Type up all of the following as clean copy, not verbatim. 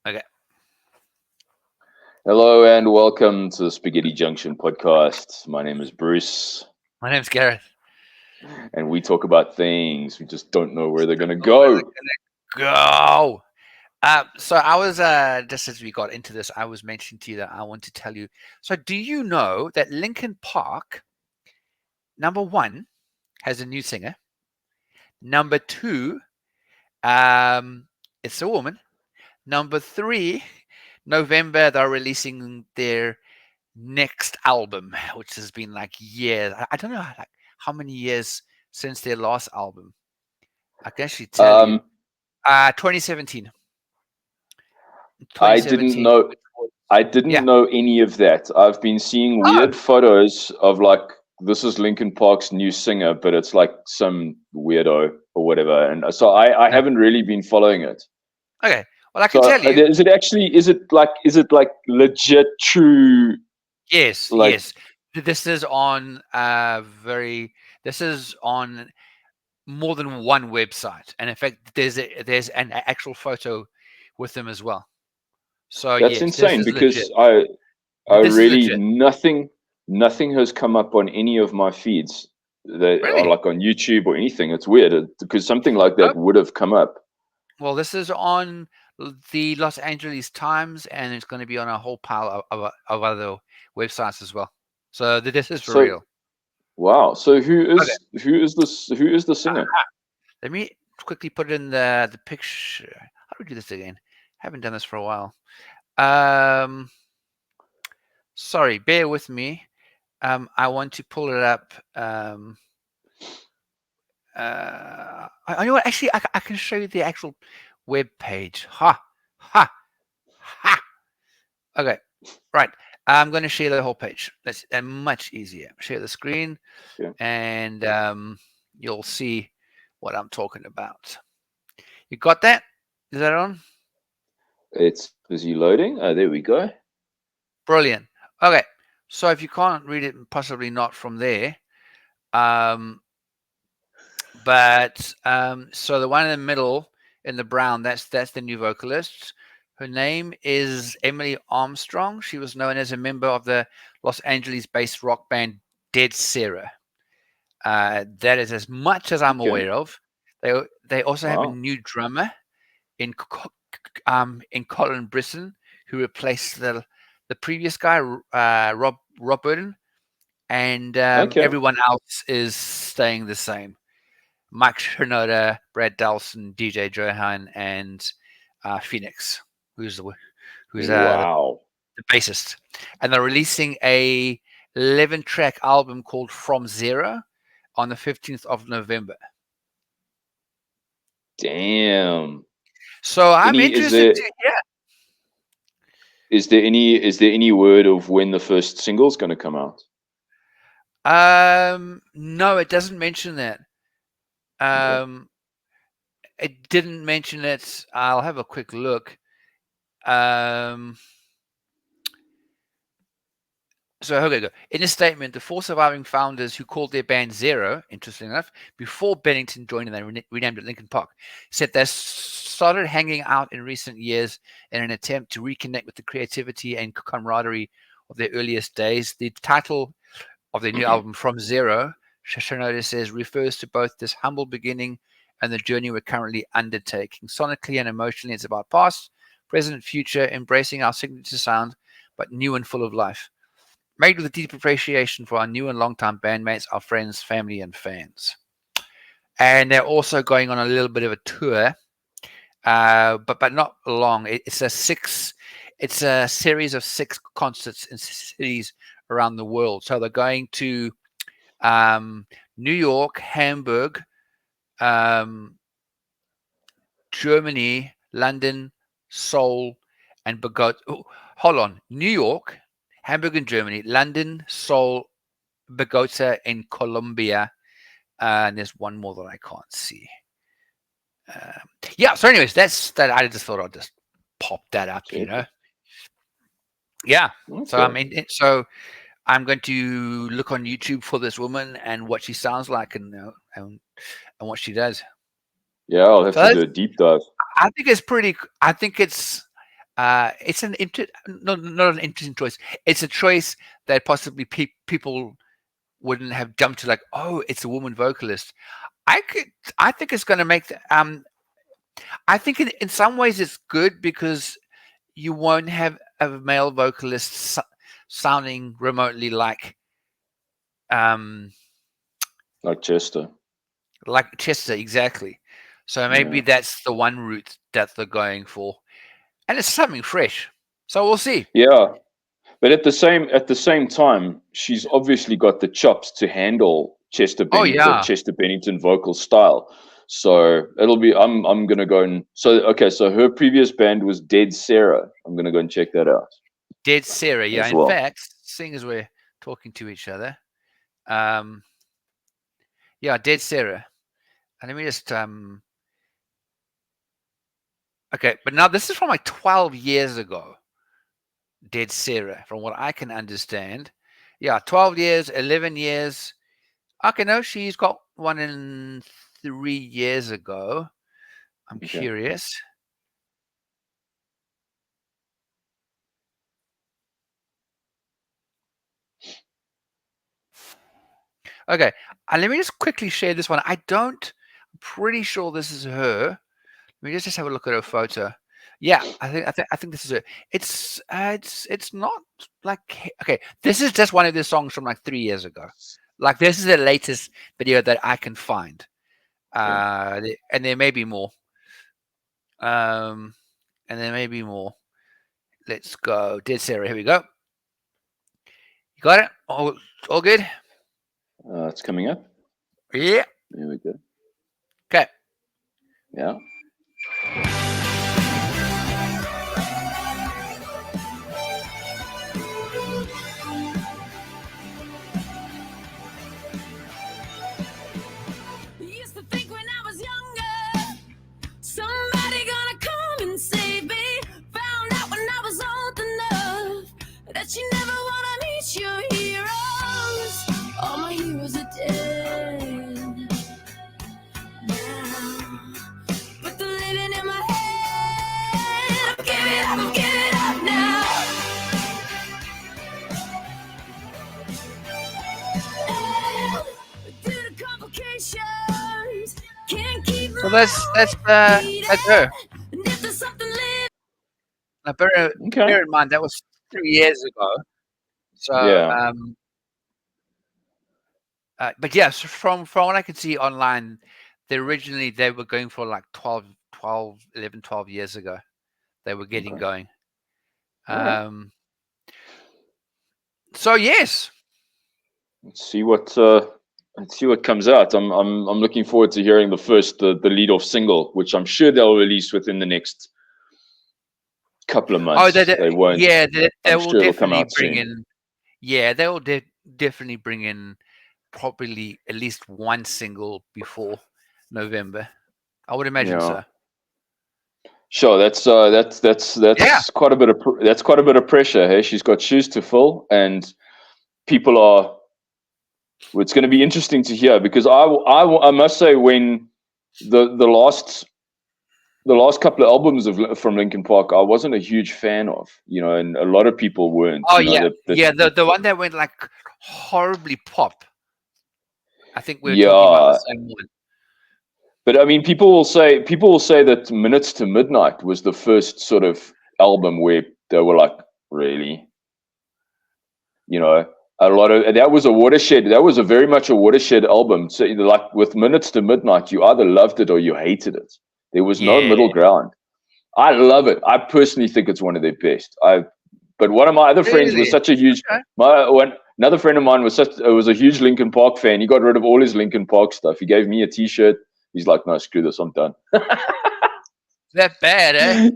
Okay. Hello and welcome to the Spaghetti Junction podcast. My name is Bruce, My name's Gareth. and we talk about things we just don't know where they're going to Oh, where are go. they gonna go? So I was just as we got into this, I was mentioning to you that I want to tell you. So do you know that Linkin Park, number one, has a new singer? Number two, um, it's a woman. Number three, November they're releasing their next album, which has been like years. I don't know like how many years since their last album. I can actually tell you. Um, 2017. I didn't 2017. know. I Yeah. didn't know any of that. I've been seeing Oh, weird photos of like this is Linkin Park's new singer, but it's like some weirdo or whatever, and so I no. haven't really been following it. Okay. Well, I can So tell you. is it actually? Is it like legit true? Yes, Like yes. This is on this is on more than one website. And in fact, there's an actual photo with them as well. So that's yes, this insane is legit. because I This is really legit. nothing has come up on any of my feeds that are Really? like on YouTube or anything. It's weird because something like Oh, that would have come up. well, this is on the Los Angeles Times, and it's going to be on a whole pile of other websites as well. So this is for So real. wow. So Okay. who is the singer? Let me quickly put it in the picture. How do we do this again? Haven't done this for a while. Um, Sorry, bear with me. I want to pull it up. I know what? Actually, I can show you the actual web page. Ha, ha, ha. Okay, right. I'm going to share the whole page. That's much easier. Share the screen, Yeah. and you'll see what I'm talking about. You got that? Is that on? It's busy loading. Oh, there we go. Brilliant. Okay, so if you can't read it, possibly not from there. Um, but so the one in the middle in the brown, that's the new vocalist. Her name is Emily Armstrong. She was known as a member of the Los Angeles-based rock band Dead Sarah. That is as much as I'm Okay. aware of. They also have a Wow. new drummer in in Colin Brisson, who replaced the previous guy, Rob Burden, and Okay. everyone else is staying the same. Mike Shinoda, Brad Delson, DJ Johan, and Phoenix, who's Wow. the bassist. And they're releasing a 11-track album called From Zero on the 15th of November. Damn. So I'm Any is interested there to hear. is there any word of when the first single's going to come out? No, it doesn't mention that. Okay. Um, it didn't mention it. I'll have a quick look. Um, So okay, go. In a statement, the four surviving founders who called their band Zero, interesting enough, before Bennington joined and they renamed it Linkin Park, said they started hanging out in recent years in an attempt to reconnect with the creativity and camaraderie of their earliest days. The title of their new album, From Zero, Shinoda says, refers to both this humble beginning and the journey we're currently undertaking. Sonically and emotionally, it's about past, present, and future, embracing our signature sound, but new and full of life. Made with a deep appreciation for our new and long-time bandmates, our friends, family, and fans. And they're also going on a little bit of a tour, but not long. It's a series of 6 concerts in cities around the world. So they're going to um, New York, Hamburg, um, Germany, London, Seoul, and Bogota. Oh, hold on, New York, Hamburg in Germany, London, Seoul, Bogota in Colombia, and there's one more that I can't see. Um, yeah. So, anyways, that's that. I just thought I'd just pop that up. Check. Yeah. So I Okay. mean, so I'm going to look on YouTube for this woman and what she sounds like, and what she does. Yeah, I'll have So to do a deep dive. I think it's pretty. I think it's. It's not an interesting choice. It's a choice that possibly people wouldn't have jumped to, like, oh, it's a woman vocalist. I could, I think it's going to make, I think in some ways it's good because you won't have a male vocalist sounding remotely um, Like Chester. like Chester, exactly. So maybe Yeah. that's the one route that they're going for, and it's something fresh. So we'll see. Yeah. But at the same time, she's obviously got the chops to handle Oh the yeah, Chester Bennington vocal style. So it'll be I'm gonna go and so her previous band was Dead Sarah. I'm gonna go and check that out Dead Sarah. Yeah, as in well. fact, seeing as we're talking to each other, um, yeah, Dead Sarah. And let me just okay, but now this is from like 12 years ago. Dead Sarah, from what I can understand. Yeah, 12 years, 11 years. Okay, no, she's got one in 3 years ago. I'm Okay. curious. Okay, let me just quickly share this one. I'm pretty sure this is her. Let me just have a look at her photo. Yeah, I think this is it. It's not like, okay. This is just one of the songs from like 3 years ago. Like, this is the latest video that I can find. Okay. And there may be more. Um, and there may be more. Let's go. Dead Sarah. Here we go. You got it. All good. It's coming up. Yeah. There we go. Okay. Yeah. Used to think when I was younger, somebody gonna come and save me. Found out when I was old enough that you never wanna meet your heroes. All my heroes are dead now, but they're living in my head. I'm giving up now. Due to complications, can't keep So my that's heart beating. that's her. And if there's something Now, Okay. bear in mind that was 3 years ago. So, Yeah. but yes, from what I can see online, they were going for like 12 years ago. They were getting Okay. going. All right. So yes, Let's see what comes out. I'm looking forward to hearing the lead off single, which I'm sure they'll release within the next couple of oh, months. They won't. yeah, they I'm will sure it'll come definitely out bring soon. in. Yeah, they will definitely bring in probably at least one single before November. I would imagine Yeah. so. Sure, Yeah. that's quite a bit of that's quite a bit of pressure. Hey, she's got shoes to fill, and people are. It's going to be interesting to hear because I must say when the last couple of albums from Linkin Park I wasn't a huge fan of, and a lot of people weren't. Oh You know yeah, that yeah. The one that went like horribly pop. I think we were talking about the yeah, same one. but I mean people will say that Minutes to Midnight was the first sort of album where they were like, really. you know a lot of that was a watershed. That was a very much a watershed album. So like with Minutes to Midnight, you either loved it or you hated it. There was no Yeah, middle ground. I love it. I personally think it's one of their best. But one of my other friends was really. such a huge Okay. another friend of mine was a huge Linkin Park fan. He got rid of all his Linkin Park stuff. He gave me a T-shirt. He's like, no, screw this, I'm done. That bad, eh?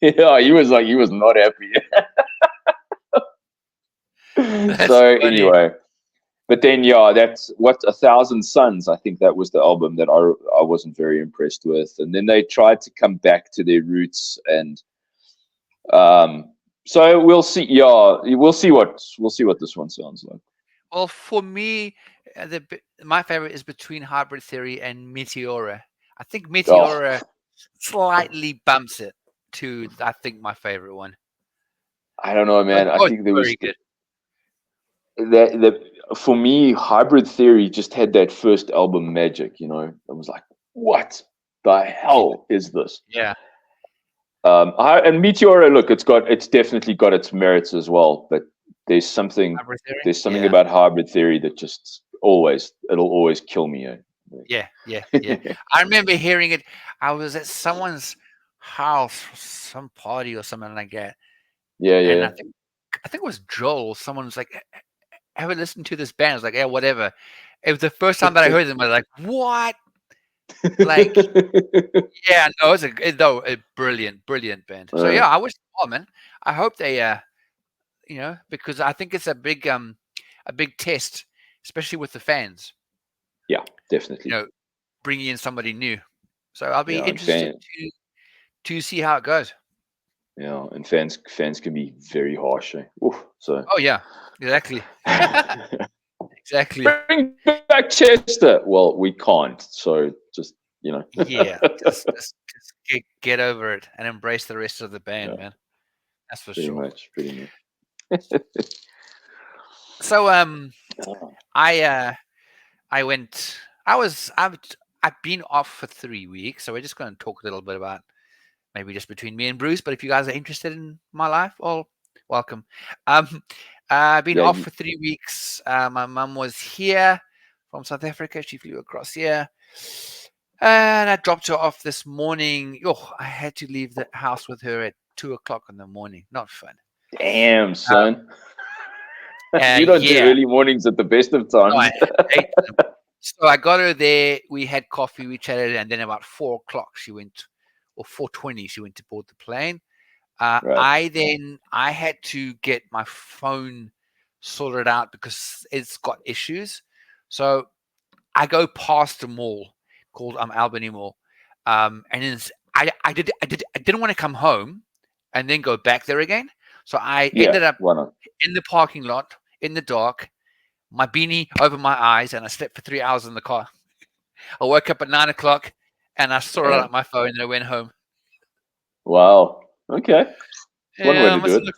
Yeah, he was not happy. That's So funny. anyway, but then yeah, that's what A Thousand Suns. I think that was the album that I wasn't very impressed with. And then they tried to come back to their roots, and um, so we'll see. Yeah, we'll see what this one sounds like. Well, for me, my favorite is between Hybrid Theory and Meteora. I think Oh, Meteora slightly bumps it. to, I think, my favorite one. I don't know, man. I Both think there was very good. that for me, Hybrid Theory just had that first album magic. I was like, what the hell is this? Yeah. And Meteora, look, it's definitely got its merits as well, but there's something Hybrid Theory? there's something Yeah. about Hybrid Theory that just it'll always kill me. Yeah. I remember hearing it. I was at someone's house, some party or something like that, Yeah, and yeah. I think it was Joel. Someone was like, "Have you listened to this band?" I was like, "Yeah, whatever." It was the first time that I heard them. I was like, "What?" Like, yeah, no, a brilliant band. So yeah, I wish them well, man. I hope they, because I think it's a big test, especially with the fans. Yeah, definitely. Bringing in somebody new. So I'll be Yeah, and interested to see how it goes. and fans can be very harsh. Oof, so. Oh yeah, exactly. Exactly. Bring back Chester. Well, we can't. So just Yeah, just get over it and embrace the rest of the band, man. That's for pretty sure. much. So Oh, I went. I've been off for 3 weeks, so we're just going to talk a little bit about maybe just between me and Bruce. But if you guys are interested in my life, well, welcome. I've been yeah, off for 3 weeks. My mum was here from South Africa. She flew across here, and I dropped her off this morning. Oh, I had to leave the house with her at 2 o'clock in the morning. Not fun. damn, son. You don't do Yeah. early mornings at the best of No, I times. hate them. So I got her there. We had coffee, we chatted, and then about 4 o'clock she went, or 4:20 she went to board the plane. Right. I had to get my phone sorted out because it's got issues. So I go past a mall called Albany Mall, and then I didn't want to come home and then go back there again. So I Yeah, ended up why not? in the parking lot in the dark, my beanie over my eyes, and I slept for 3 hours in the car. I woke up at 9 o'clock and I sorted Yeah. out my phone and I went home. Wow. Okay. It's one way Yeah, to do it.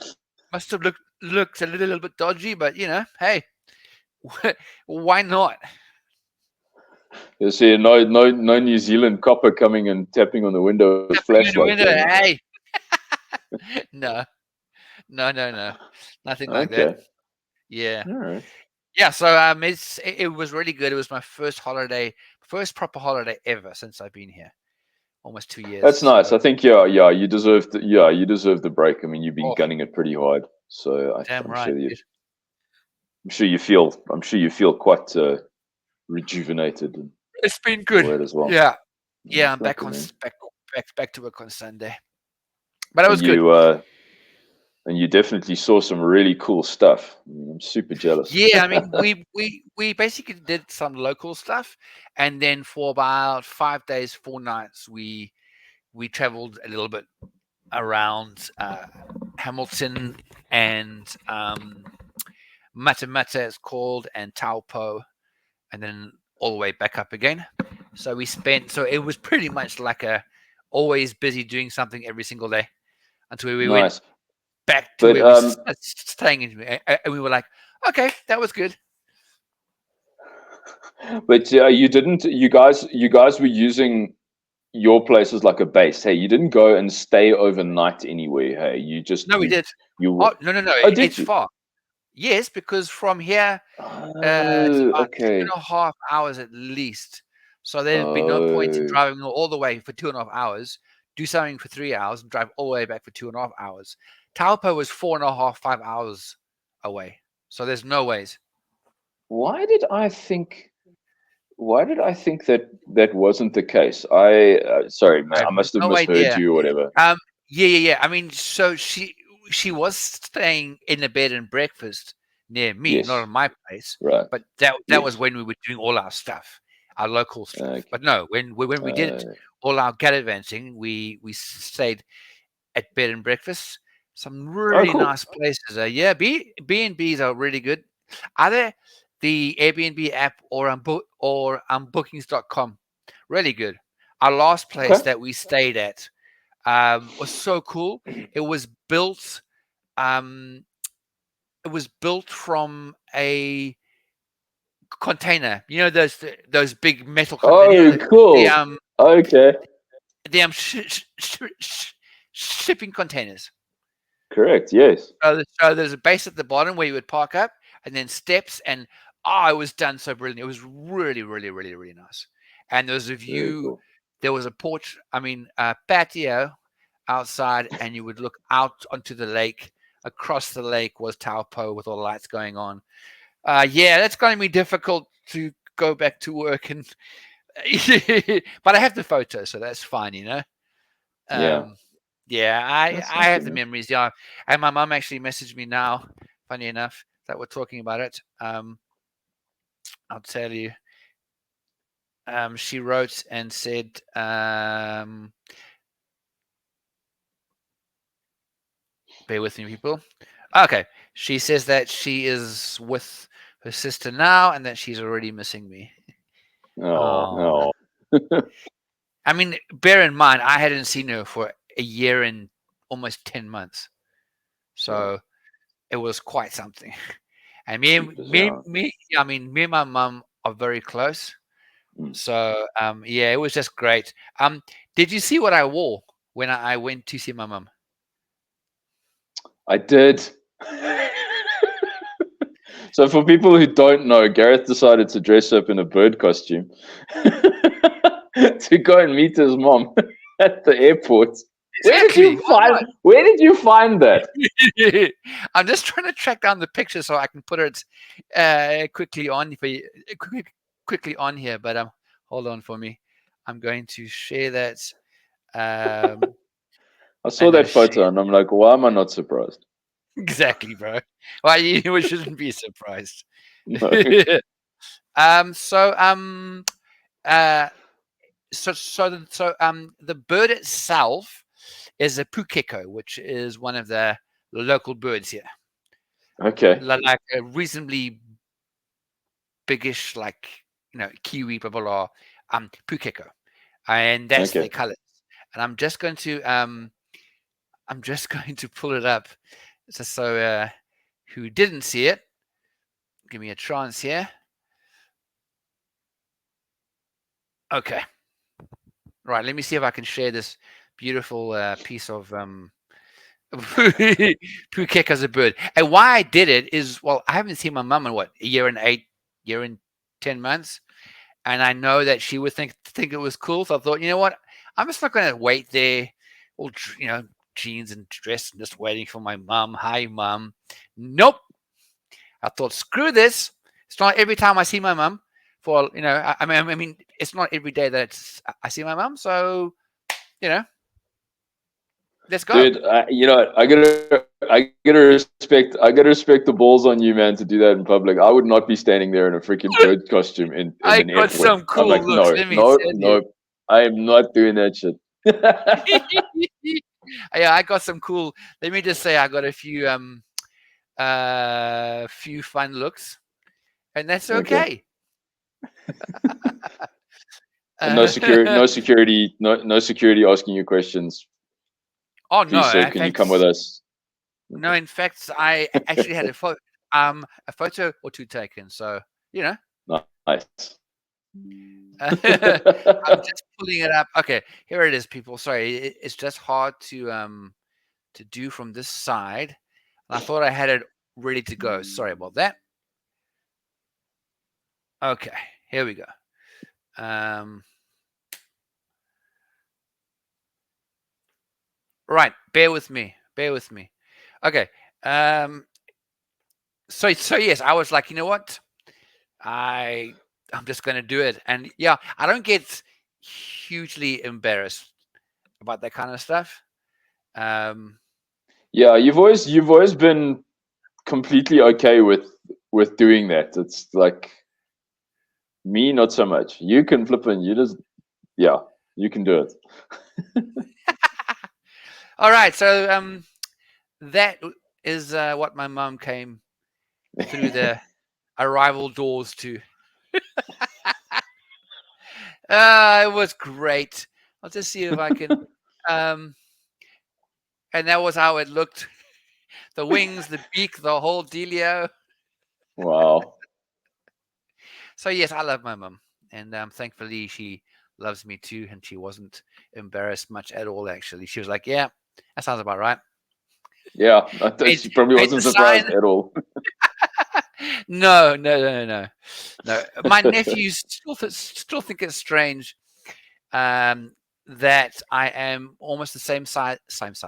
must have looked a little bit dodgy, but hey, why not? You see, no New Zealand copper coming and tapping on the window with Tapping in the flashlight. window, hey. No, nothing like that. Okay. Yeah, All right. yeah. So it was really good. It was my first proper holiday ever since I've been here, almost 2 years. That's nice. So, I think you deserve the break. I mean, you've been oh, gunning it pretty hard, so damn I'm right. sure you feel quite rejuvenated and It's been all good. that as well. Yeah. I'm back Lucky, man. back to work on Sunday, but it was And good. you definitely saw some really cool stuff. I mean, I'm super jealous. Yeah, I mean, we basically did some local stuff, and then for about 5 days, 4 nights, we traveled a little bit around Hamilton and Matamata is called, and Taupo, and then all the way back up again. So it was pretty much like a always busy doing something every single day until we went Nice. back to But where we staying in, and we were like, okay, that was good. but you didn't. You guys were using your place as like a base. Hey, you didn't go and stay overnight anywhere. Hey, you just No, we did. you Oh no, oh, did it's you? far. Yes, because from here it's Oh, about two okay. and a half hours at least. So there'd be no point in Oh, driving all the way for 2.5 hours, do something for 3 hours, and drive all the way back for 2.5 hours. Taupo was 4.5, 5 hours away. So there's no ways. why did I think? Why did I think that wasn't the case? Sorry, man. I have I must have no misheard idea. you or whatever. Yeah. I mean, so she was staying in a bed and breakfast near me, not Yes. on my place, Right. but that was Yes. when we were doing all our stuff, our local stuff. Okay. But no, when we did all our gallivanting, we stayed at bed and breakfast. Some Oh, really cool. nice places. Yeah, B&Bs are really good. Either the Airbnb app or bookings.com, really good. Our last place Okay. that we stayed at, Was so cool. It was built. Um, it was built from a container. You know those big metal. Oh, The cool. Okay. shipping containers. Correct. Yes. So there's a base at the bottom where you would park up, and then steps, and it was done so brilliant. It was really, really, really, really nice. And there was a Very view. cool. There was a porch. I mean, patio outside, and you would look out onto the lake. Across the lake was Taupo with all the lights going on. Yeah, that's going to be difficult to go back to work, and but I have the photo, so that's fine, you know. Yeah. Yeah, That's I have something, the man. memories. Yeah, and my mum actually messaged me now. Funny enough, that we're talking about it. I'll tell you. She wrote and said, "Bear with me, people." Okay, she says that she is with her sister now, and that she's already missing me. Oh, Oh. I mean, bear in mind, I hadn't seen her for a year and almost 10 months, Sure. so it was quite something. And me, and- Jeepers, me, yeah. me. I mean, me and my mum are very close. Mm. So yeah, it was just great. Did you see what I wore when I went to see my mum? I did. So for people who don't know, Gareth decided to dress up in a bird costume to go and meet his mom at the airport. Exactly. Why not? Where did you find that? I'm just trying to track down the picture so I can put it quickly on for you, quickly on here. But hold on for me. I'm going to share that. Um, I I'm saw going that to share photo and I'm like, why am I not surprised? exactly, bro. Well, you shouldn't be surprised. No. So uh, the bird itself is a pukeko, which is one of the local birds here, Okay. like a reasonably biggish, like kiwi, blah blah blah, pukeko, and that's their Okay. colors. And I'm just going to pull it up, just so who didn't see it, give me a chance here. Okay, right. Let me see if I can share this beautiful piece of Phuket as a bird. And why I did it is, well, I haven't seen my mum in what, a year and 10 months, and I know that she would think it was cool. So I thought, you know what, I'm just not going to wait there, all jeans and dress, and just waiting for my mum. Hi, mum. Nope. I thought, screw this. It's not every time I see my mum. For I mean, it's not every day that I see my mum. So let's go. Dude, I gotta respect the balls on you, man, to do that in public. I would not be standing there in a freaking bird costume in I an got airport. some I'm cool like, looks. no, Let me no, tell you. no, I am not doing that shit. Yeah, I got some cool. Let me just say, I got a few fun looks, and that's Okay. okay. And no security, Uh, no security asking you questions. oh no! Please, sir, In can you fact, come with us? no. In fact, I actually had a photo or two taken. So you know, Nice. I'm just pulling it up. Okay, here it is, people. Sorry, it's just hard to do from this side. And I thought I had it ready to go. Sorry about that. Okay, here we go. Right, bear with me. Bear with me. Okay. Um, so yes, I was like, you know what? I'm just gonna do it. And yeah, I don't get hugely embarrassed about that kind of stuff. Um, Yeah, you've always been completely okay with doing that. It's like me, not so much. You can flip and you just yeah, you can do it. all right, so that is what my mom came through the arrival doors to. It was great. I'll just see if I can. and that was how it looked. The wings, the beak, the whole dealio. Wow. So yes, I love my mum, and thankfully she loves me too, and she wasn't embarrassed much at all. Actually, she was like, "Yeah, that sounds about right." Yeah, I thought Made, she probably made the wasn't sign. surprised at all. No, no, no, no, no, no. My nephews still think it's strange um, that I am almost the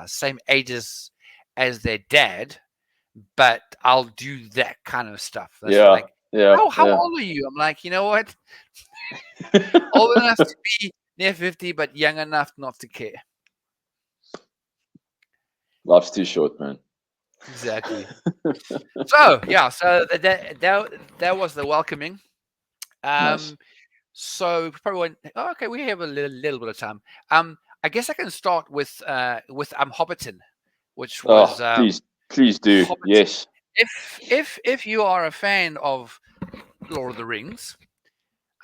same ages as their dad, but I'll do that kind of stuff. That's Yeah, like, yeah, how yeah. old are you? I'm like, you know what? Old enough to be near 50, but young enough not to care. Life's too short, man. Exactly. So yeah, so that was the welcoming. Nice. Um, so we probably went. Oh, okay, we have a little bit of time. I guess I can start with Hobbiton, which was Oh, please do. Hobbiton. Yes. If you are a fan of Lord of the Rings,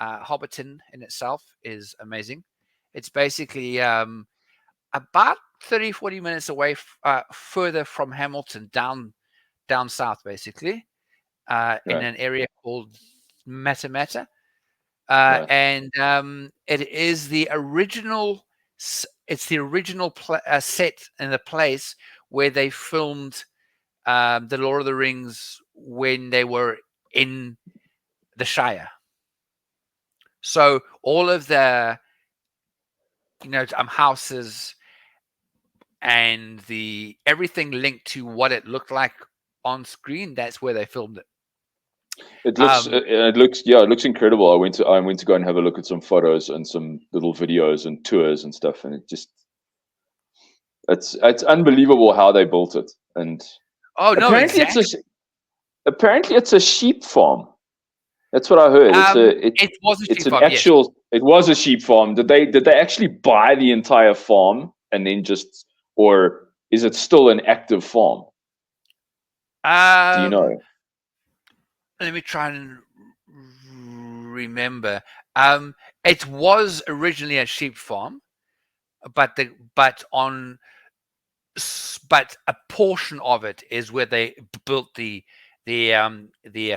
Hobbiton in itself is amazing. It's basically about 30-40 minutes away, further from Hamilton, down south, basically, in Right. an area called Matamata. Right. And it is the original. It's the original set in the place where they filmed the Lord of the Rings when they were in the Shire. So all of the houses and the everything linked to what it looked like on screen. That's where they filmed it. Um, It looks incredible. I went to go and have a look at some photos and some little videos and tours and stuff, and it's unbelievable how they built it. And oh no, apparently exactly. it's a sheep farm. That's what I heard. It was a It's sheep an farm, yes. actual. It was a sheep farm. Did they actually buy the entire farm and then just, or is it still an active farm? Do you Um, know? let me try and remember. It was originally a sheep farm, but but a portion of it is where they built the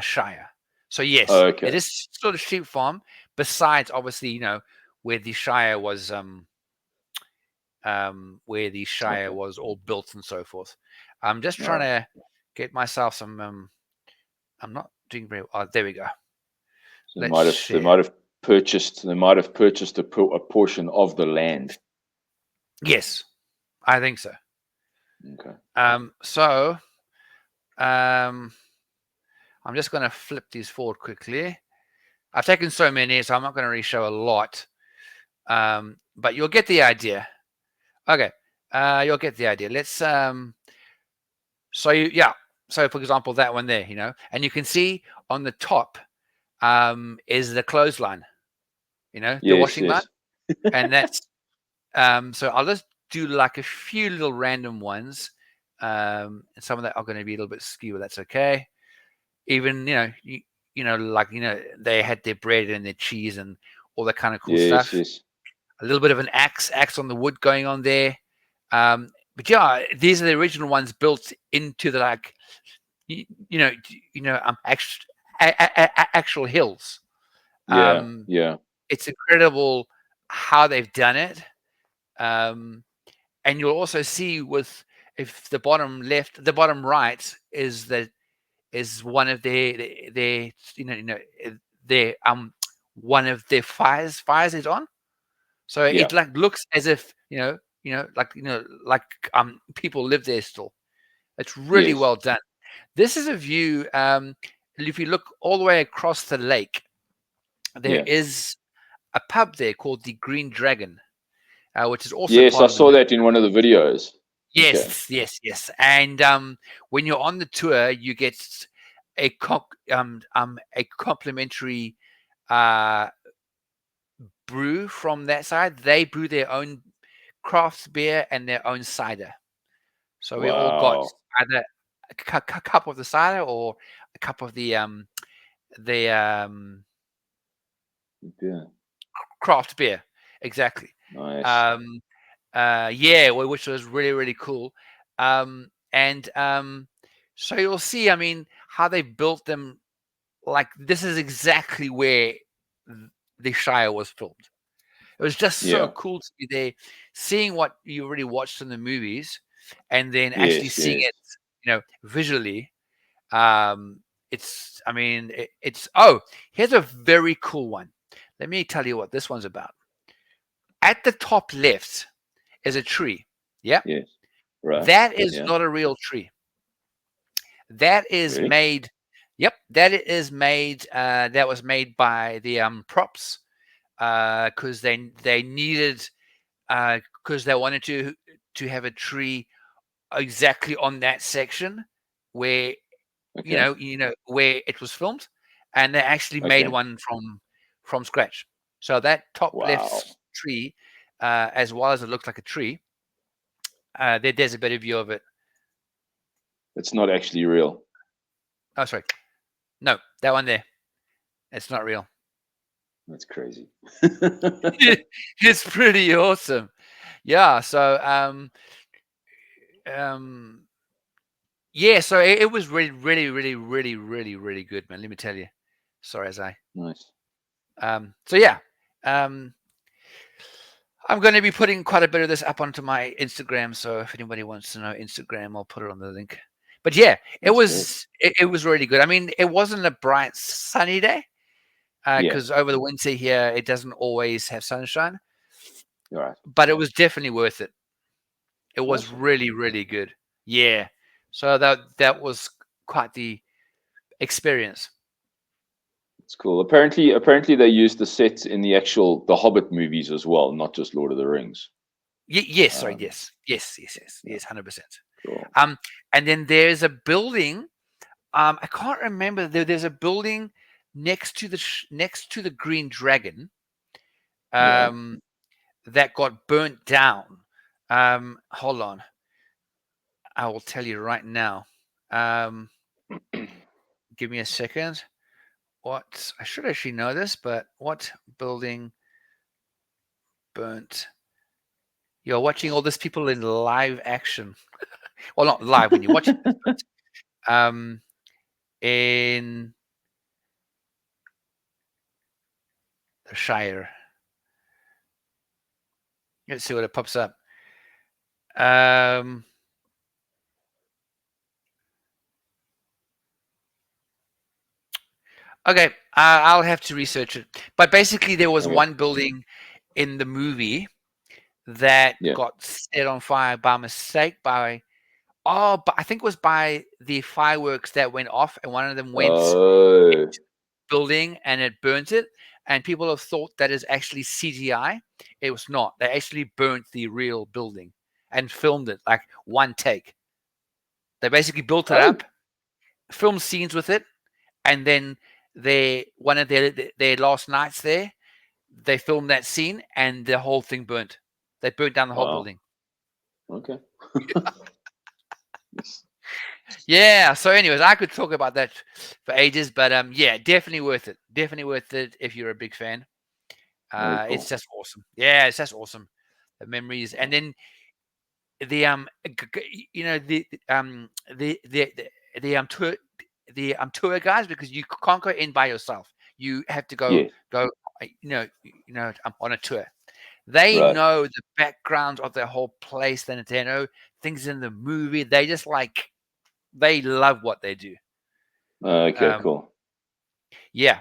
Shire. So yes, Oh, it okay. is still a sheep farm. Besides, obviously, where the Shire was, where the Shire Okay. was all built and so forth. I'm just All trying right. to get myself some. I'm not doing very. Oh, there we go. So Let's share. they might have purchased a portion of the land. Yes, I think so. Okay. So um, I'm just going to flip these forward quickly. I've taken so many, so I'm not going to really show a lot, but you'll get the idea. Okay, you'll get the idea. Let's yeah. So for example, that one there, and you can see on the top is the clothesline, the Yes. washing line, Yes. and that's so I'll just do like a few little random ones. And some of that are going to be a little bit skew, but that's okay. Even they had their bread and their cheese and all that kind of cool Yes. stuff. Yes. A little bit of an axe on the wood going on there. But yeah, these are the original ones built into the actual hills. Yeah. Yeah. It's incredible how they've done it. And you'll also see if the bottom right is one of their their one of their fires is on. So Yeah. it like looks as if like people live there still. It's really Yes. well done. This is a view. If you look all the way across the lake, there Yeah. is a pub there called the Green Dragon, which is also Yes. I part of the saw movie. that in one of the videos. Okay. Yes. And when you're on the tour, you get a complimentary uh, brew from that side. They brew their own craft beer and their own cider. So we all got Wow. either a cup of the cider or a cup of the Yeah. craft beer. Exactly. Nice. Yeah, which was really really cool. And so you'll see, I mean, how they built them. Like, this is exactly where the Shire was filmed. It was just so Yeah. cool to be there, seeing what you already watched in the movies, and then actually Yes. seeing Yes. it, visually. It's, I mean, it's. Oh, here's a very cool one. Let me tell you what this one's about. At the top left is a tree. Yeah, Yes. Right. that is Yeah. not a real tree. That is Really? made. Yep, that is made. That was made by the props, because they needed, because they wanted to have a tree exactly on that section where Okay. where it was filmed, and they actually made Okay. one from scratch. So that top Wow. left tree, as well as it looks like a tree, there's a better view of it. It's not actually real. Oh, sorry, no, that one there, it's not real. That's crazy. It's pretty awesome. Yeah. So um, yeah. So it was really, really, really, really, really, really good, man. Let me tell you. Sorry, as I. Nice. So yeah. Um, I'm going to be putting quite a bit of this up onto my Instagram. So if anybody wants to know Instagram, I'll put it on the link. But yeah, it That's great. was it was really good. I mean, it wasn't a bright sunny day, Yeah. because over the winter here it doesn't always have sunshine, All right. but it was definitely worth it. It was Awesome. really, really good. Yeah. So that was quite the experience. It's cool. Apparently they used the sets in the Hobbit movies as well, not just Lord of the Rings. Yes, sorry, Um, yeah. 100%. Cool. And then there's a building. I can't remember. There's a building next to next to the Green Dragon, Yeah. that got burnt down. Hold on, I will tell you right now. Um, give me a second. What, I should actually know this, but what building burnt? You're watching all these people in live action. Well, not live when you're watching this, but in the Shire. Let's see what it pops up. Okay, I'll have to research it. But basically, there was Okay. one building in the movie that Yeah. got set on fire by mistake but I think it was by the fireworks that went off, and one of them went Oh. into the building and it burnt it. And people have thought that is actually CGI. It was not. They actually burnt the real building and filmed it like one take. They basically built it Oh. up, filmed scenes with it, and then one of their last nights there, they filmed that scene, and the whole thing burnt. They burnt down the whole Wow. building. Okay. Yes. Yeah. So, anyways, I could talk about that for ages, but yeah, definitely worth it. Definitely worth it if you're a big fan. Very It's cool. just awesome. Yeah, it's just awesome. The memories, and then the tour, tour guys, because you can't go in by yourself. You have to Yes. go on a tour. They Right. know the background of the whole place. Then they know things in the movie. They just they love what they do. Okay. Um, Cool. yeah,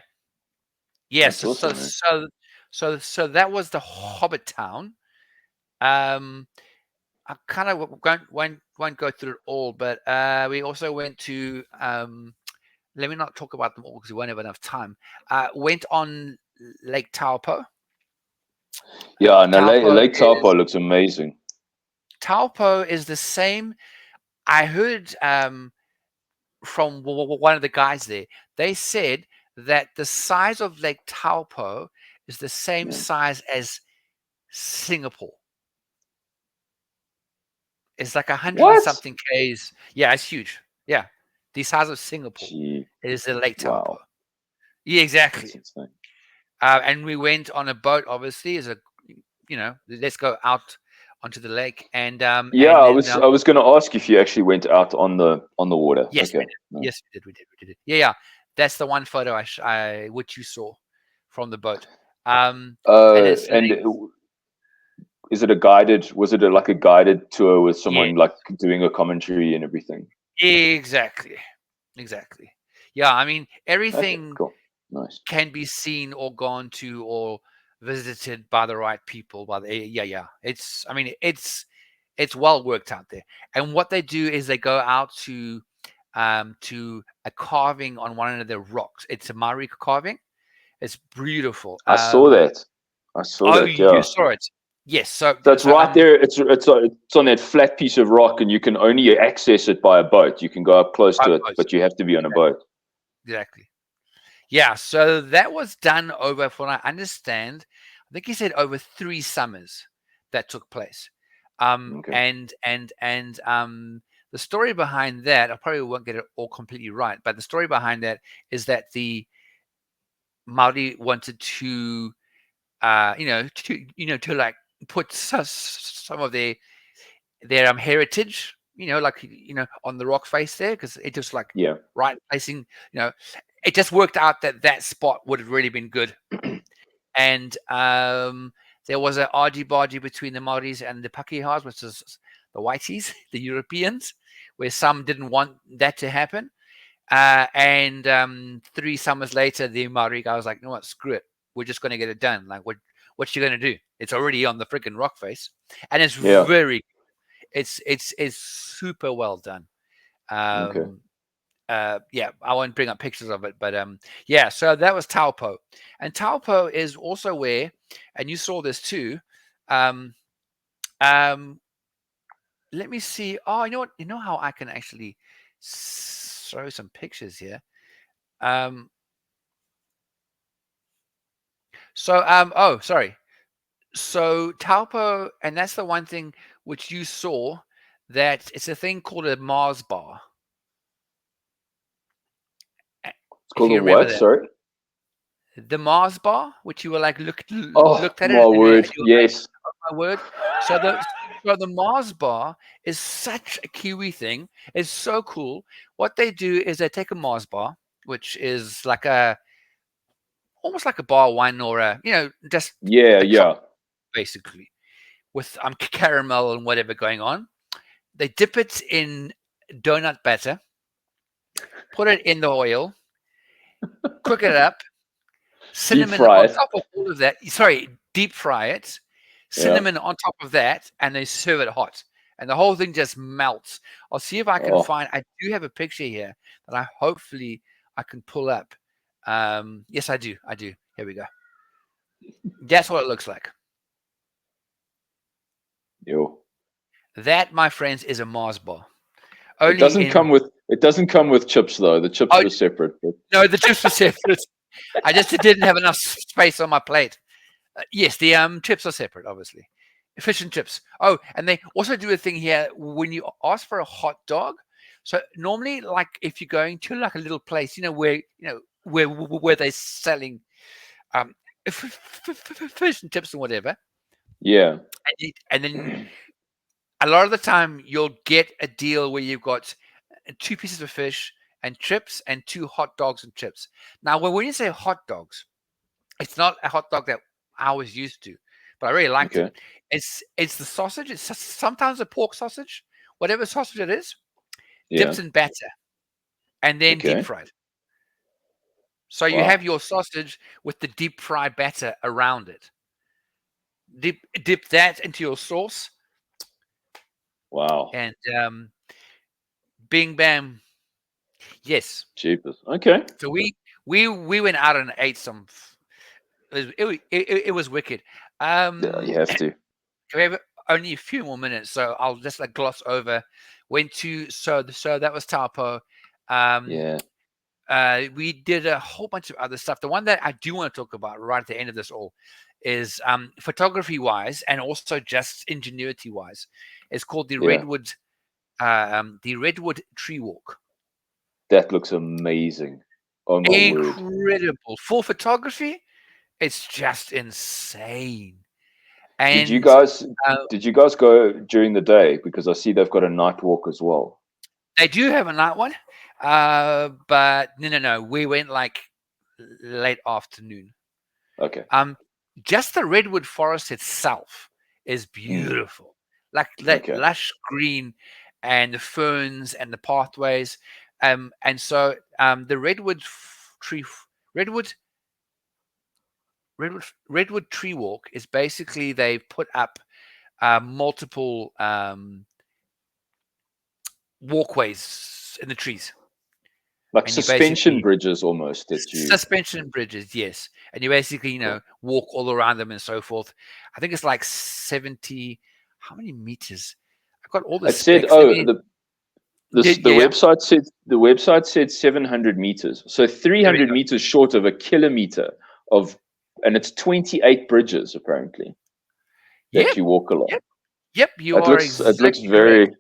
yeah. That's awesome, man. So that was the Hobbit town. Um, I kind of won't go through it all, but we also went to. Let me not talk about them all because we won't have enough time. Went on Lake Taupo. Yeah. No, Taupo Lake Taupo is looks amazing. Taupo is the same. I heard from one of the guys there. They said that the size of Lake Taupo is the same Yeah. size as Singapore. It's like 100 and What? something Ks. Yeah, it's huge. Yeah, the size of Singapore Gee. is the Lake Taupo. Wow. Yeah, exactly. That's insane. And we went on a boat. Obviously, let's go out onto the lake, and Yeah, and I then was going to ask if you actually went out on the water. yes, Okay. No. yes, we did. Yeah. That's the one photo which you saw from the boat. And it's And is it a guided? Was it like a guided tour with yeah, someone like doing a commentary and everything? exactly. Yeah, I mean, Okay, everything cool, nice. can be seen or gone to or visited by the right people. Yeah. I mean, it's well worked out there. And what they do is they go out to a carving on one of the rocks. It's a Maori carving. It's beautiful. I saw that. I saw Oh, that. you Yeah. saw it. Yes. So So it's right there. It's on that flat piece of rock, and you can only access it by a boat. You can go up close to it, but you have to be on a boat. Exactly. Yeah, so that was done over, from what I understand, I think he said over 3 summers that took place. Okay. And the story behind that, I probably won't get it all completely right, but the story behind that is that the Maori wanted to, to like put some of their heritage, like on the rock face there, because it just like Yeah. right placing, it just worked out that that spot would have really been good. And there was an argy-bargy between the Maoris and the Pakihas, which is the Whiteys, the Europeans, where some didn't want that to happen. And 3 summers later, the Maori guy was like, "You know what? Screw it. We're just going to get it done. Like, what's you going to do? It's already on the freaking rock face, and it's Yeah. it's super well done." Okay. Yeah, I won't bring up pictures of it, but yeah, so that was Taupo. And Taupo is also where, and you saw this too. Um, um, Let me see. Oh, you know what? You know how I can actually show some pictures here. Um, oh, sorry. So Taupo, and that's the one thing which you saw, that it's a thing called a Mars bar. It's If called a you remember what? that. Sorry. The Mars bar, which you were like Oh looked at it my and word! you were like, Yes. "Oh my word!" So the Mars bar is such a Kiwi thing. It's so cool. What they do is they take a Mars bar, which is like almost like a bar one, or just Yeah. the Yeah. basically, with caramel and whatever going on. They dip it in donut batter, put it in the oil, cook it up, Deep cinnamon fry on it. top of all of that. Sorry, deep fry it, Yeah. cinnamon on top of that, and they serve it hot. And the whole thing just melts. I'll see if I can Oh, find. I do have a picture here that hopefully I can pull up. Yes, I do. Here we go. That's what it looks like. yo. That, my friends, is a Mars bar. It doesn't come with chips though. The chips Oh, were separate. But no, the chips were separate. I just didn't have enough space on my plate. Yes, the chips are separate, obviously. Fish and chips. Oh, and they also do a thing here when you ask for a hot dog. So normally, like if you're going to like a little place, where they're selling um fish and chips and whatever, yeah. and then a lot of the time you'll get a deal where you've got 2 pieces of fish and chips and 2 hot dogs and chips. Now, when you say hot dogs, it's not a hot dog that I was used to, but I really liked it. Okay. It's the sausage. It's sometimes a pork sausage, whatever sausage it is, Yeah. dipped in batter and then deep Okay. fried. So you have Wow. your sausage with the deep fried batter around it. Dip that into your sauce, Wow. and bing bam. Yes. Cheapest. Okay. So we went out and ate some. It was wicked. Yeah, you have to. We have only a few more minutes, so I'll just like gloss over. Went to so that was Taupo. Um, Yeah. we did a whole bunch of other stuff. The one that I do want to talk about right at the end of this all is photography wise and also just ingenuity wise. It's called the Yeah. Redwood Tree Walk. That looks amazing. Oh my word. Incredible for photography. It's just insane. Did you And guys uh, did you guys go during the day? Because I see they've got a night walk as well. they do have a night one, but no. We went like late afternoon. Okay. Just the redwood forest itself is Mm, beautiful, like that okay. lush green, and the ferns and the pathways. And so the redwood redwood tree walk is basically they've put up multiple walkways in the trees, Like and you suspension basically bridges almost that you. suspension bridges, yes, and you basically Cool. walk all around them and so forth. I think it's like 70. How many meters? I've got all the It said, specs. Let oh, me. Yeah, the yeah. website said 700 meters, so There we 300 go. meters short of a kilometer of, and it's 28 bridges apparently that Yep, you walk along. yep, yep. You are It looks exactly very correct.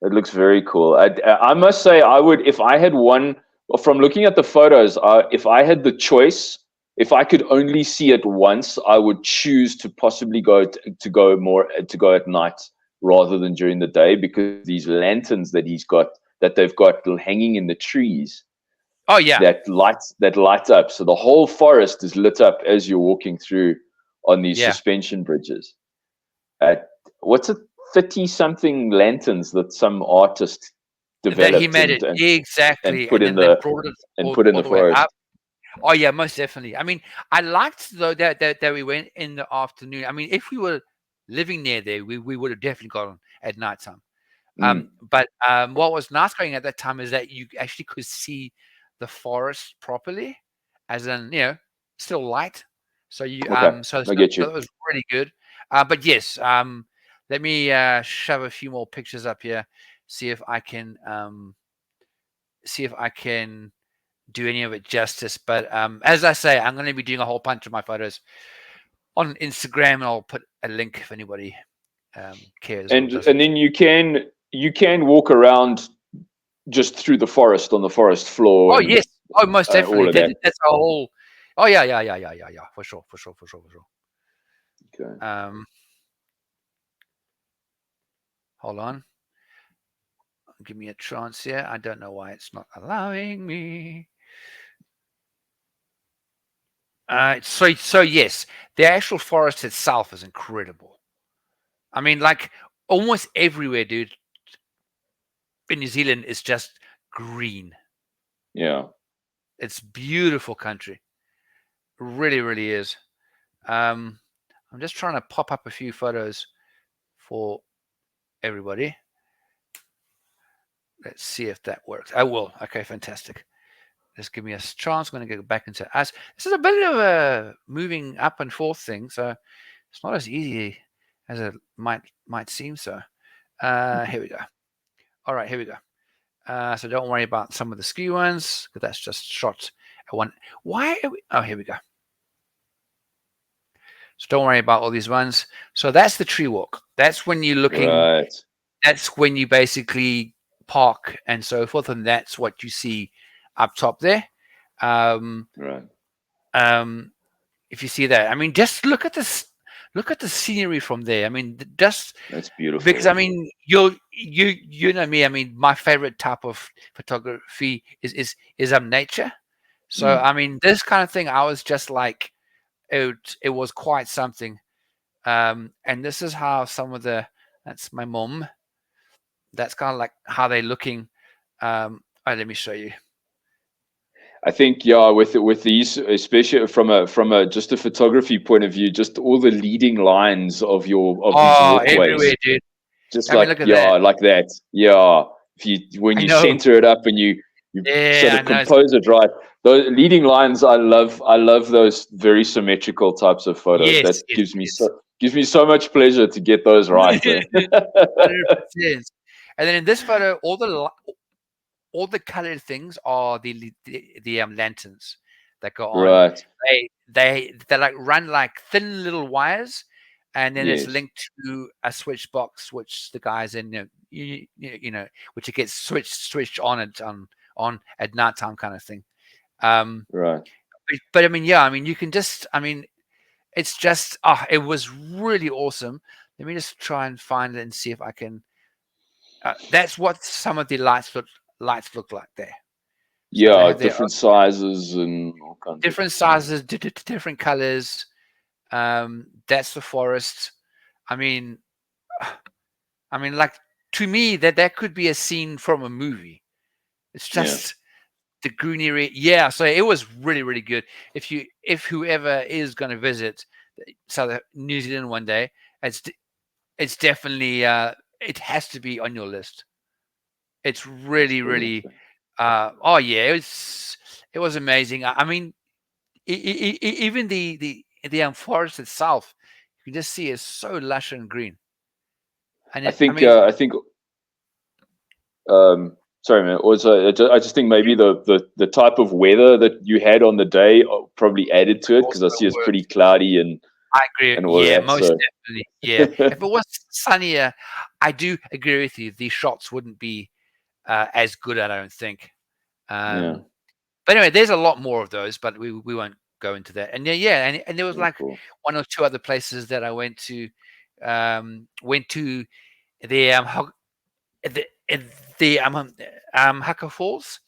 It looks very cool. I must say, I would, if I had one, from looking at the photos, if I had the choice, if I could only see it once, I would choose to possibly to go at night rather than during the day, because these lanterns that they've got hanging in the trees Oh yeah, that light up. So the whole forest is lit up as you're walking through on these yeah. suspension bridges. Uh, what's it? 30 something lanterns that some artist That he developed made it and exactly, put and in then they brought it all the the way forest. up. Oh yeah, most definitely. I mean, I liked though that we went in the afternoon. I mean, if we were living near there, we would have definitely gone at nighttime. Mm, But what was nice going at that time is that you actually could see the forest properly, as in still light. So you okay, I get so you. that was really good. But yes, let me shove a few more pictures up here, see if I can do any of it justice. But as I say, I'm going to be doing a whole bunch of my photos on Instagram, and I'll put a link if anybody cares or And doesn't. then you can walk around just through the forest on the forest floor Oh and yes, oh most all definitely. of that. That's a whole. Oh yeah, for sure, for sure. Okay. Um, hold on, give me a chance here. I don't know why it's not allowing me. So yes, the actual forest itself is incredible. I mean, like almost everywhere, dude, in New Zealand is just green. Yeah. It's beautiful country. Really, really is. Um, I'm just trying to pop up a few photos for everybody. Let's see if that works. I will. Okay, fantastic. Just give me a chance. I'm going to go back into us. This is a bit of a moving up and forth thing, so it's not as easy as it might seem. So here we go. All right, here we go. So don't worry about some of the skew ones, because that's just shot at one. Why are we? Oh, here we go. So don't worry about all these ones. So that's the tree walk. That's when you're looking. Right. That's when you basically park and so forth, and that's what you see up top there. Um, Right. if you see that, I mean, just look at this. Look at the scenery from there. I mean, just That's because I beautiful. mean, you know me. I mean, my favorite type of photography is nature. So Mm. I mean, this kind of thing, I was just like, it was quite something. And this is how some of the that's my mom. That's kind of like how they're looking. Let me show you. I think, yeah, with these, especially from a just a photography point of view, just all the leading lines of these Oh, everywhere, walkways, dude. just I mean, like, look at yeah, that. like that. Yeah, if you when I you know. center it up and you sort Yeah, I of know. compose it right, those leading lines, I love those very symmetrical types of photos. That Yes, yes, yes. gives me so much pleasure to get those right. Eh? 100%. And then in this photo, all the colored things are the lanterns that go on. Right. They like run like thin little wires, and then it's Yes. linked to a switch box, which the guys in which it gets switched on on at nighttime kind of thing. Um, Right. but I mean, yeah, I mean, you can just, I mean, it's just it was really awesome. Let me just try and find it and see if I can. That's what some of the lights look like there. So they Yeah, have their different sizes and all kinds of. different sizes, different colors. That's the forest. I mean, like to me that could be a scene from a movie. It's Yeah, just the greenery. Yeah, so it was really really good. If whoever is going to visit New Zealand one day, it's it's definitely it has to be on your list. It's that's really brilliant. really oh yeah, it was amazing. I mean, even the forest itself, you can just see it's so lush and green. And I mean, I think sorry man, also I just think maybe the type of weather that you had on the day probably added to it, because I also see it's pretty works. cloudy I agree. and all Yeah, that. most So definitely. Yeah, if it was sunnier, I do agree with you. The shots wouldn't be as good, I don't think. yeah, Um, but anyway, there's a lot more of those, but we won't go into that. And yeah, and there was very like cool. one or two other places that I went to. Went to the the Haka Falls.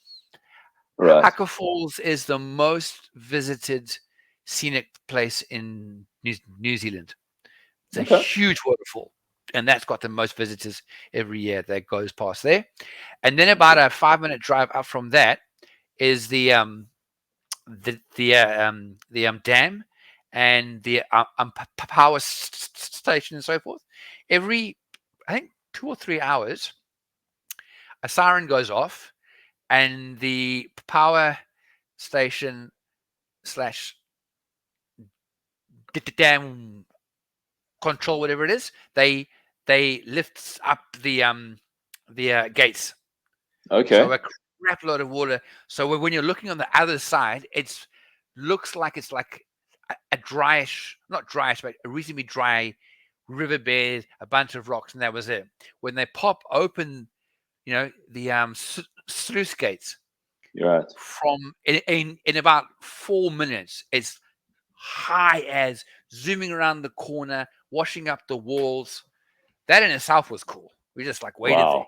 Right. Haka Falls is the most visited scenic place in New Zealand. It's a Okay. huge waterfall, and that's got the most visitors every year that goes past there. And then about Okay. a 5 minute drive up from that is the dam and the power station and so forth. Every, I think, 2 or 3 hours, a siren goes off, and the power station slash dam control, whatever it is, they lift up the gates. So Okay. a crap load of water. So when you're looking on the other side, it's looks like it's like a dryish, not dryish, but a reasonably dry riverbed, a bunch of rocks, and that was it. When they pop open, the sluice gates, You're right. from in about 4 minutes, it's high as zooming around the corner, washing up the walls. That in itself was cool. We just like waited there. Wow.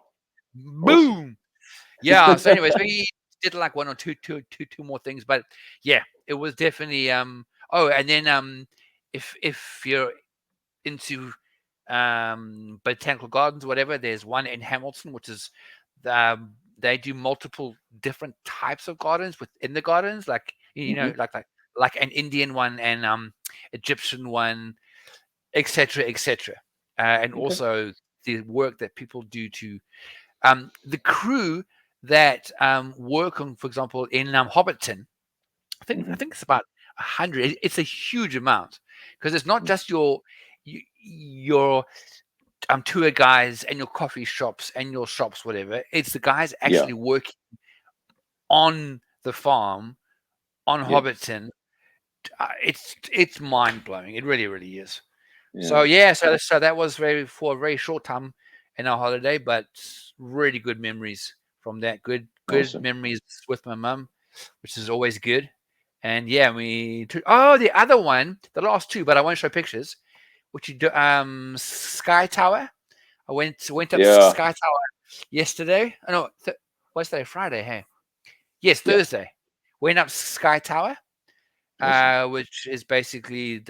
Awesome. Boom. Yeah. So, anyways, we did like one or two more things, but yeah, it was definitely. Oh, and then if you're into botanical gardens, whatever, there's one in Hamilton, which is they do multiple different types of gardens within the gardens, like Hmm. like an Indian one and Egyptian one, etc., etc. And Okay. also the work that people do to the crew that work on, for example, in Hobbiton. I Hmm. think it's about 100. It's a huge amount because it's not just your tour guys and your coffee shops and your shops, whatever. It's the guys Yeah. actually working on the farm on Yeah. Hobbiton. It's mind blowing. It really really is. So Yeah. yeah, so that was for a very short time in our holiday, but really good memories from that. Good Awesome. memories with my mum, which is always good. And yeah, we took, oh, the other one, the last two, but I won't show pictures. Which you do Sky Tower. I went up Yeah. Sky Tower yesterday. Oh, no, what's today? Friday, hey. Yes, Yeah. Thursday. Went up Sky Tower, Awesome. which is basically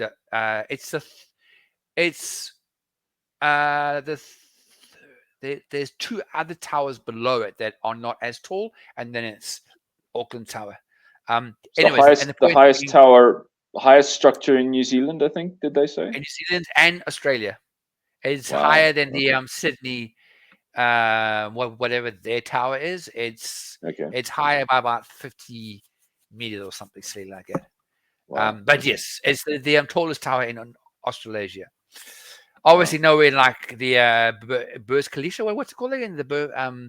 it's there's two other towers below it that are not as tall, and then it's Auckland Tower. It's Anyways, and the the point highest being, tower, highest structure in New Zealand, I think. Did they say? in New Zealand and Australia, it's higher Wow. than the Okay. Sydney, whatever their tower is. It's Okay. it's higher by about 50 meters or something silly like that. Wow. But Okay. yes, it's the tallest tower in Australasia. Wow. Obviously, nowhere like the Burj Khalifa. What's it called again?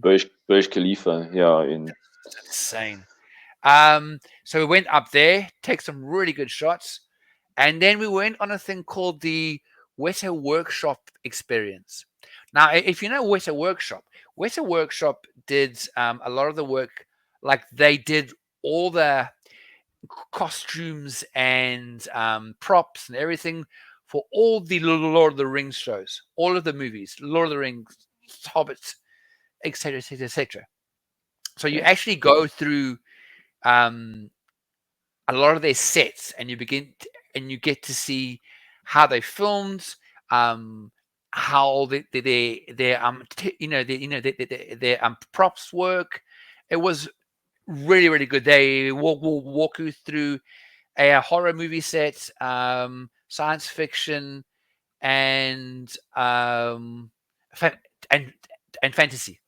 Burj Khalifa. Yeah. In. Insane. So we went up there, take some really good shots, and then we went on a thing called the Weta Workshop experience. Now, if you know Weta Workshop did a lot of the work, like they did all the costumes and props and everything for all the Lord of the Rings shows, all of the movies, Lord of the Rings, Hobbits, etc., etc., etc. So you Okay. actually go through a lot of their sets, and and you get to see how they filmed, how their props work. It was really really good. They walk you through a horror movie set, science fiction, and fa- and and fantasy,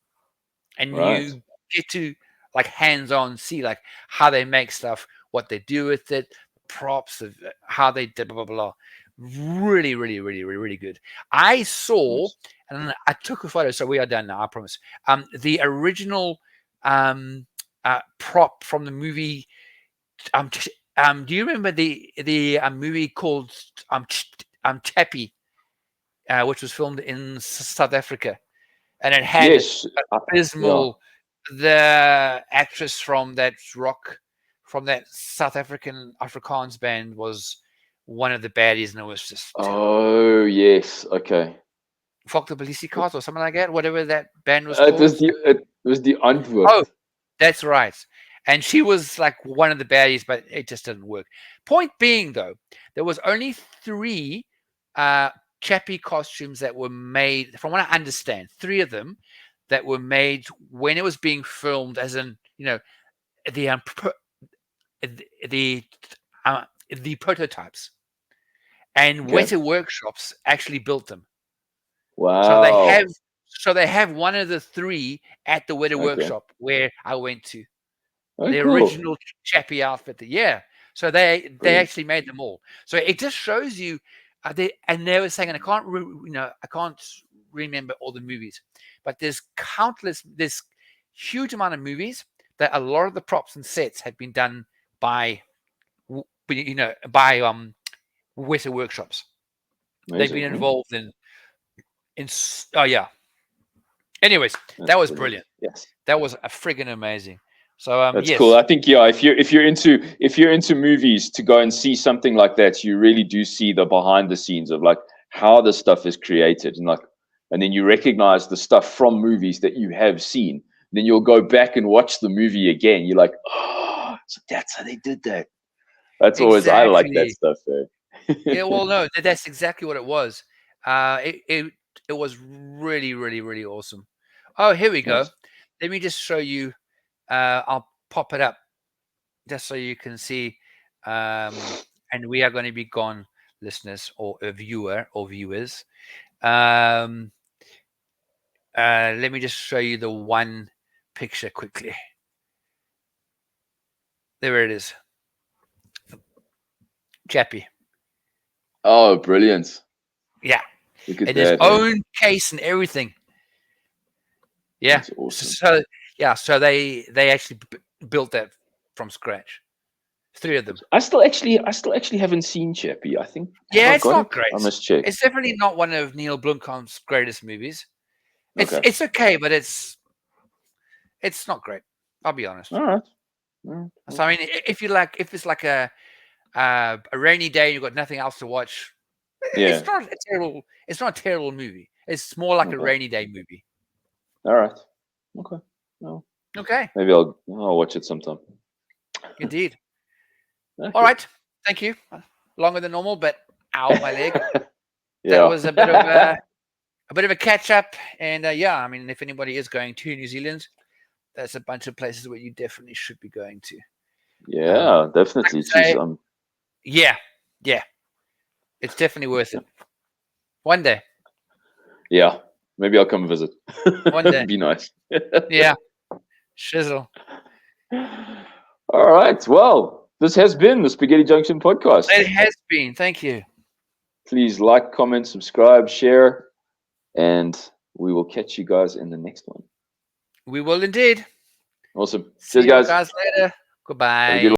and Right. you get to like hands-on see like how they make stuff, what they do with it, props of how they did blah blah blah. Really, really, really, really, really good. I saw, Nice. and I took a photo, so we are done now. I promise. The original prop from the movie. Do you remember the movie called Chappie, which was filmed in South Africa, and it had Yes. Yeah. abysmal the actress from that South African Afrikaans band was one of the baddies, and it was just terrible. Oh yes. Okay. Fuck the Police Cars or something like that, whatever that band was It was called. the Oh, antwoord. that's right. And she was like one of the baddies, but it just didn't work. Point being, though, there was only 3 Chappie costumes that were made, from what I understand, 3 of them that were made when it was being filmed, as in, the the the prototypes, and Okay. Weta Workshops actually built them. So they have Wow. so they have one of the 3 at the Weta Okay. Workshop where I went to. Oh, The cool. original Chappie outfit. Yeah. So they Brilliant. actually made them all. So it just shows you. They were saying, and I can't remember all the movies, but there's huge amount of movies that a lot of the props and sets have been done by Weta Workshops. They've been Amazing. involved in. Oh yeah. Anyways, That's that was brilliant. brilliant. Yes. That was a friggin' amazing. So That's cool. yes, I think yeah, if you're into movies, to go and see something like that, you really do see the behind the scenes of like how the stuff is created, and then you recognize the stuff from movies that you have seen. Then you'll go back and watch the movie again. You're like, oh, so that's how they did that. That's always I like that exactly. stuff. Yeah, well, no, that's exactly what it was. It was really, really, really awesome. Oh, here we go. Nice. Let me just show you. I'll pop it up just so you can see. And we are going to be gone, listeners or a viewer or viewers. Let me just show you the one picture quickly. There it is. Chappie. Oh, brilliant! Yeah. Look at In his that. Hey, own case and everything. Yeah. that's awesome. So they actually built that from scratch. 3 of them. I still actually haven't seen Chappie. I think have Yeah, I it's got not it? great. I must check. It's definitely not one of Neil Blomkamp's greatest movies. Okay. It's okay, but it's not great. I'll be honest. All right. All right. So I mean, if it's like a rainy day and you've got nothing else to watch, Yeah. it's not a terrible movie. It's more like a Okay. rainy day movie. All right. Okay. Well, Okay, maybe I'll watch it sometime. indeed. Okay. All right, thank you. Longer than normal, but ow, my leg. That Yeah. was a bit of a catch up, and yeah, I mean, if anybody is going to New Zealand, there's a bunch of places where you definitely should be going to. Yeah, Like definitely. I Jeez, say, yeah, it's definitely worth it. One day, yeah. Maybe I'll come visit. one day, Be nice. yeah, shizzle. All right. Well, this has been the Spaghetti Junction podcast. It has been. Thank you. Please like, comment, subscribe, share, and we will catch you guys in the next one. We will indeed. Awesome. See Cheers, you guys. guys later. Have a good Goodbye.